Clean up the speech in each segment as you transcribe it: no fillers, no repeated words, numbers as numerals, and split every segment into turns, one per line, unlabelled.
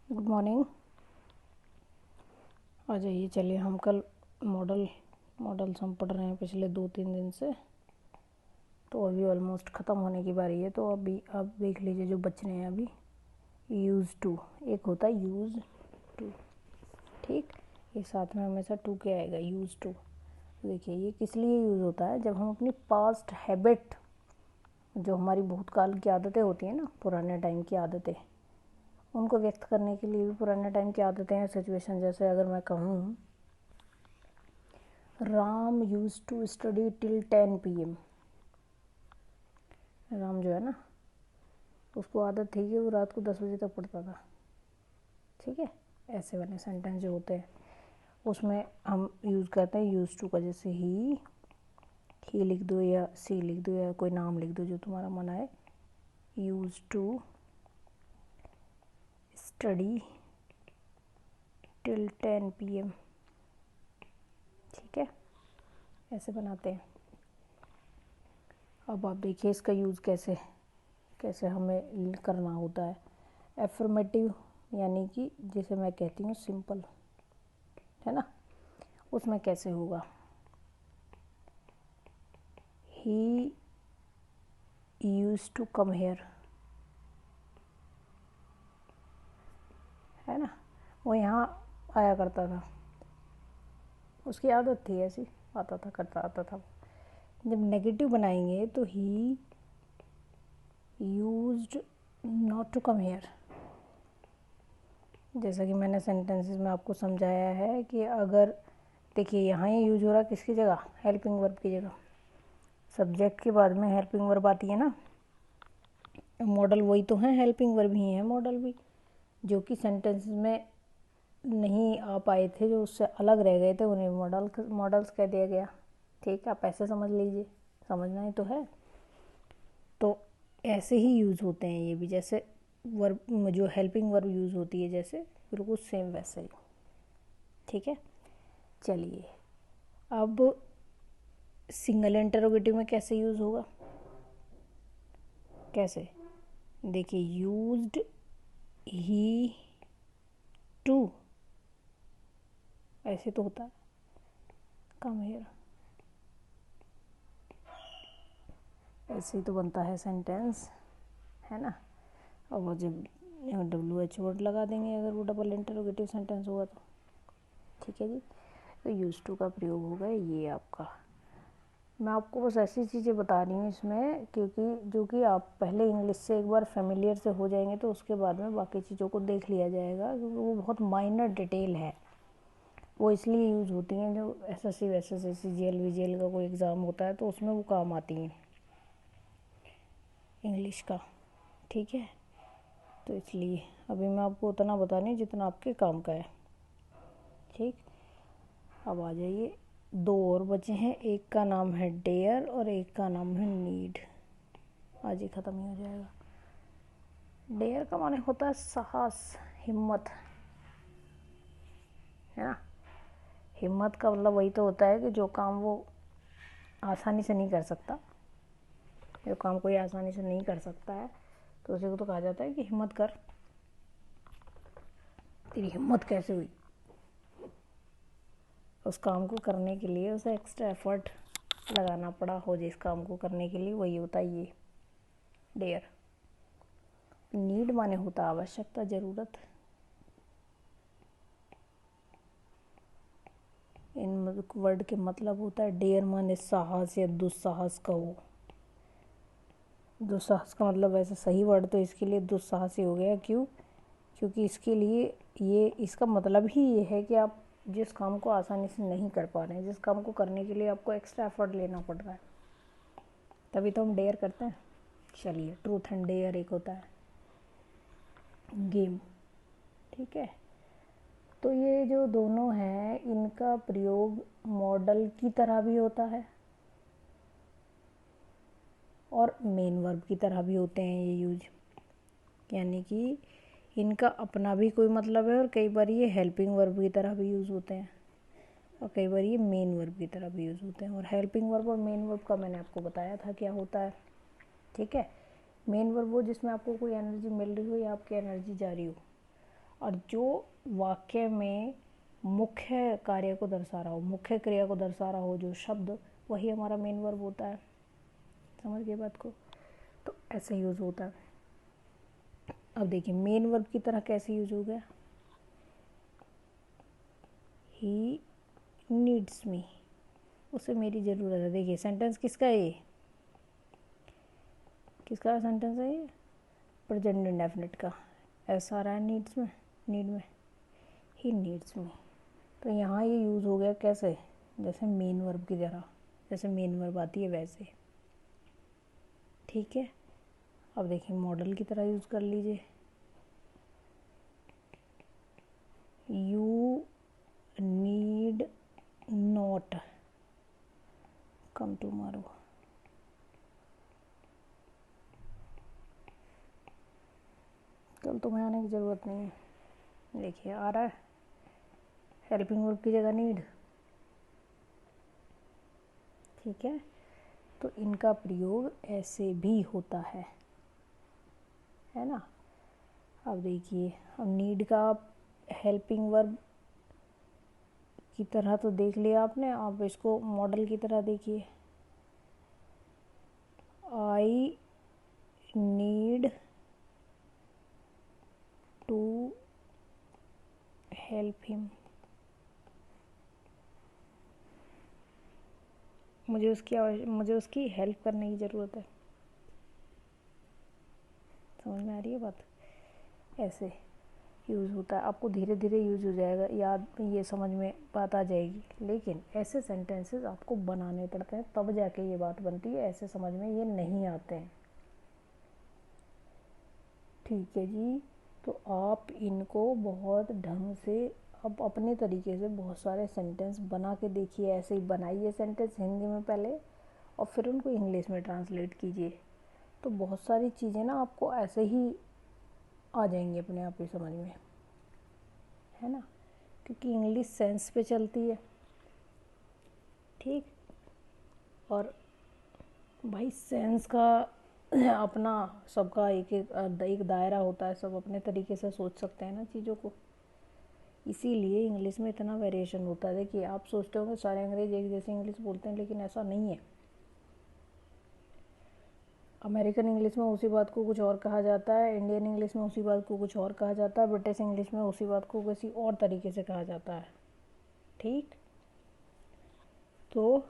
Good morning. आ जाइए, चलिए हम कल मॉडल्स हम पढ़ रहे हैं पिछले 2-3 दिन से, तो अभी ऑलमोस्ट ख़त्म होने की बारी है। तो अभी आप देख लीजिए जो बच रहे हैं अभी। यूज़ टू एक होता है, यूज़ टू, ठीक। ये साथ में हमेशा टू के आएगा, यूज़ टू। देखिए ये किस लिए यूज़ होता है, जब हम अपनी पास्ट हैबिट, जो हमारी भूतकाल की आदतें होती हैं ना, पुराने टाइम की आदतें, उनको व्यक्त करने के लिए भी पुराने टाइम की आदतें हैं, सिचुएशन। जैसे अगर मैं कहूँ Ram use to study till 10 PM। Ram जो है ना, उसको आदत थी कि वो रात को 10 बजे तक पढ़ता था, ठीक है। ऐसे वाले सेंटेंस जो होते हैं उसमें हम यूज़ करते हैं यूज टू का। जैसे ही लिख दो या सी लिख दो या कोई नाम लिख दो जो तुम्हारा मन आए। Use to study till 10 PM, ठीक है। ऐसे बनाते हैं। अब आप देखिए इसका यूज़ कैसे कैसे हमें करना होता है। एफर्मेटिव यानी कि जिसे मैं कहती हूँ सिंपल, है ना, उसमें कैसे होगा। ही यूज टू कम हेयर, है ना, वो यहाँ आया करता था, उसकी आदत थी ऐसी, आता था करता आता था। जब नेगेटिव बनाएंगे तो ही used not to come here. जैसा कि मैंने सेंटेंसेस में आपको समझाया है कि अगर देखिए यहाँ ये यूज हो रहा है किसकी जगह, हेल्पिंग वर्ब की जगह। सब्जेक्ट के बाद में हेल्पिंग वर्ब आती है ना, मॉडल वही तो हैं, हेल्पिंग वर्ब ही हैं मॉडल भी, जो कि सेंटेंसेस में नहीं आ पाए थे, जो उससे अलग रह गए थे, उन्हें मॉडल्स कह दिया गया, ठीक है। आप ऐसे समझ लीजिए, समझना ही तो है। तो ऐसे ही यूज़ होते हैं ये भी, जैसे वर्ब जो हेल्पिंग वर्ब यूज़ होती है जैसे, बिल्कुल सेम वैसे ही, ठीक है। चलिए अब सिंगल इंटरोगेटिव में कैसे यूज़ होगा, कैसे, देखिए यूज्ड ही टू, ऐसे तो होता है कम हेयर, ऐसे ही तो बनता है सेंटेंस, है ना। और वो जब WH वर्ड लगा देंगे अगर वो डबल इंटरोगेटिव सेंटेंस हुआ तो, ठीक है जी। तो यूज टू का प्रयोग होगा ये आपका। मैं आपको बस ऐसी चीज़ें बता रही हूँ इसमें, क्योंकि जो कि आप पहले इंग्लिश से एक बार फेमिलियर से हो जाएंगे तो उसके बाद में बाकी चीज़ों को देख लिया जाएगा, क्योंकि वो बहुत माइनर डिटेल है। वो इसलिए यूज़ होती हैं जो SSC वैसे CGL VGL का कोई एग्ज़ाम होता है तो उसमें वो काम आती हैं इंग्लिश का, ठीक है। तो इसलिए अभी मैं आपको उतना बता रही हूँ जितना आपके काम का है, ठीक। अब आ जाइए, दो और बचे हैं, एक का नाम है डेयर और एक का नाम है नीड। आज ही ख़त्म ही हो जाएगा। डेयर का माने होता है साहस, हिम्मत, है ना। हिम्मत का मतलब वही तो होता है कि जो काम वो आसानी से नहीं कर सकता, जो काम कोई आसानी से नहीं कर सकता है तो उसी को तो कहा जाता है कि हिम्मत कर। तेरी हिम्मत कैसे हुई, उस काम को करने के लिए उसे एक्स्ट्रा एफर्ट लगाना पड़ा हो जिस काम को करने के लिए, वही होता है ये डेयर। नीड माने होता आवश्यकता, ज़रूरत। इन वर्ड के मतलब होता है डेयर माने साहस या दुस्साहस कहो। दुस्साहस का मतलब वैसे सही वर्ड तो इसके लिए दुस्साहस ही हो गया, क्यों, क्योंकि इसके लिए ये इसका मतलब ही ये है कि आप जिस काम को आसानी से नहीं कर पा रहे हैं, जिस काम को करने के लिए आपको एक्स्ट्रा एफर्ट लेना पड़ रहा है, तभी तो हम डेयर करते हैं। चलिए ट्रूथ एंड डेयर एक होता है गेम, ठीक है। तो ये जो दोनों हैं इनका प्रयोग मॉडल की तरह भी होता है और मेन वर्ब की तरह भी होते हैं ये यूज, यानी कि इनका अपना भी कोई मतलब है और कई बार ये हेल्पिंग वर्ब की तरह भी यूज़ होते हैं और कई बार ये मेन वर्ब की तरह भी यूज़ होते हैं। और हेल्पिंग वर्ब और मेन वर्ब का मैंने आपको बताया था क्या होता है, ठीक है। मेन वर्ब वो जिसमें आपको कोई एनर्जी मिल रही हो या आपकी एनर्जी जा रही हो, और जो वाक्य में मुख्य कार्य को दर्शा रहा हो, मुख्य क्रिया को दर्शा रहा हो जो शब्द, वही हमारा मेन वर्ब होता है। समझ गए बात को? तो ऐसे यूज़ होता है। अब देखिए मेन वर्ब की तरह कैसे यूज हो गया, ही नीड्स मी, उसे मेरी ज़रूरत है। देखिए सेंटेंस किसका है, ये किसका सेंटेंस है, ये प्रेजेंट इंडेफिनिट का। ऐसा आ रहा है नीड्स में, नीड में, ही नीड्स मी। तो यहाँ ये यूज़ हो गया कैसे, जैसे मेन वर्ब की तरह, जैसे मेन वर्ब आती है वैसे। ठीक है, अब देखिए मॉडल की तरह यूज़ कर लीजिए। You need not come tomorrow. कल तुम्हें आने की ज़रूरत नहीं है। देखिए आ रहा है हेल्पिंग वर्ब की जगह नीड। ठीक है, तो इनका प्रयोग ऐसे भी होता है ना। अब देखिए, अब नीड का हेल्पिंग वर्ब की तरह तो देख लिया आपने, आप इसको मॉडल की तरह देखिए। I need to help him, मुझे उसकी हेल्प करने की ज़रूरत है। समझ में आ रही है बात? ऐसे यूज़ होता है, आपको धीरे धीरे यूज़ हो जाएगा, याद ये समझ में बात आ जाएगी। लेकिन ऐसे सेंटेंसेस आपको बनाने पड़ते हैं, तब जाके ये बात बनती है, ऐसे समझ में ये नहीं आते हैं। ठीक है जी, तो आप इनको बहुत ढंग से अब अपने तरीके से बहुत सारे सेंटेंस बना के देखिए। ऐसे ही बनाइए सेंटेंस हिंदी में पहले, और फिर उनको इंग्लिश में ट्रांसलेट कीजिए। तो बहुत सारी चीज़ें ना आपको ऐसे ही आ जाएंगी अपने आप ही समझ में, है ना, क्योंकि इंग्लिश सेंस पे चलती है। ठीक, और भाई सेंस का अपना सबका एक दायरा होता है, सब अपने तरीके से सोच सकते हैं ना चीज़ों को, इसीलिए इंग्लिश में इतना वेरिएशन होता है। देखिए आप सोचते होंगे सारे अंग्रेज एक जैसे इंग्लिश बोलते हैं, लेकिन ऐसा नहीं है। अमेरिकन इंग्लिश में उसी बात को कुछ और कहा जाता है, इंडियन इंग्लिश में उसी बात को कुछ और कहा जाता है, ब्रिटिश इंग्लिश में उसी बात को किसी और तरीके से कहा जाता है। ठीक, तो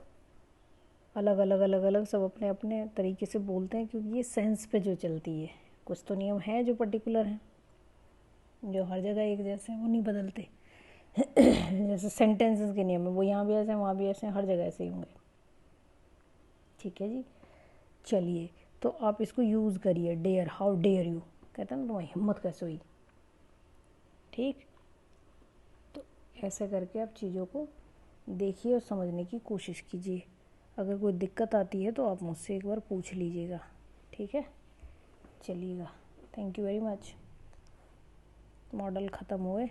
अलग अलग अलग अलग सब अपने अपने तरीके से बोलते हैं, क्योंकि ये सेंस पे जो चलती है। कुछ तो नियम हैं जो पर्टिकुलर हैं, जो हर जगह एक जैसे हैं, वो नहीं बदलते। जैसे सेंटेंसेस के नियम है, वो यहाँ भी ऐसे हैं, वहाँ भी ऐसे हैं, हर जगह ऐसे ही होंगे। ठीक है जी, चलिए तो आप इसको यूज़ करिए। डेयर, हाउ डेयर यू, कहते हैं ना तुम्हारी हिम्मत कैसे हुई। ठीक, तो ऐसे करके आप चीज़ों को देखिए और समझने की कोशिश कीजिए। अगर कोई दिक्कत आती है तो आप मुझसे एक बार पूछ लीजिएगा। ठीक है, चलिएगा, thank you very much. Model ख़त्म हुए।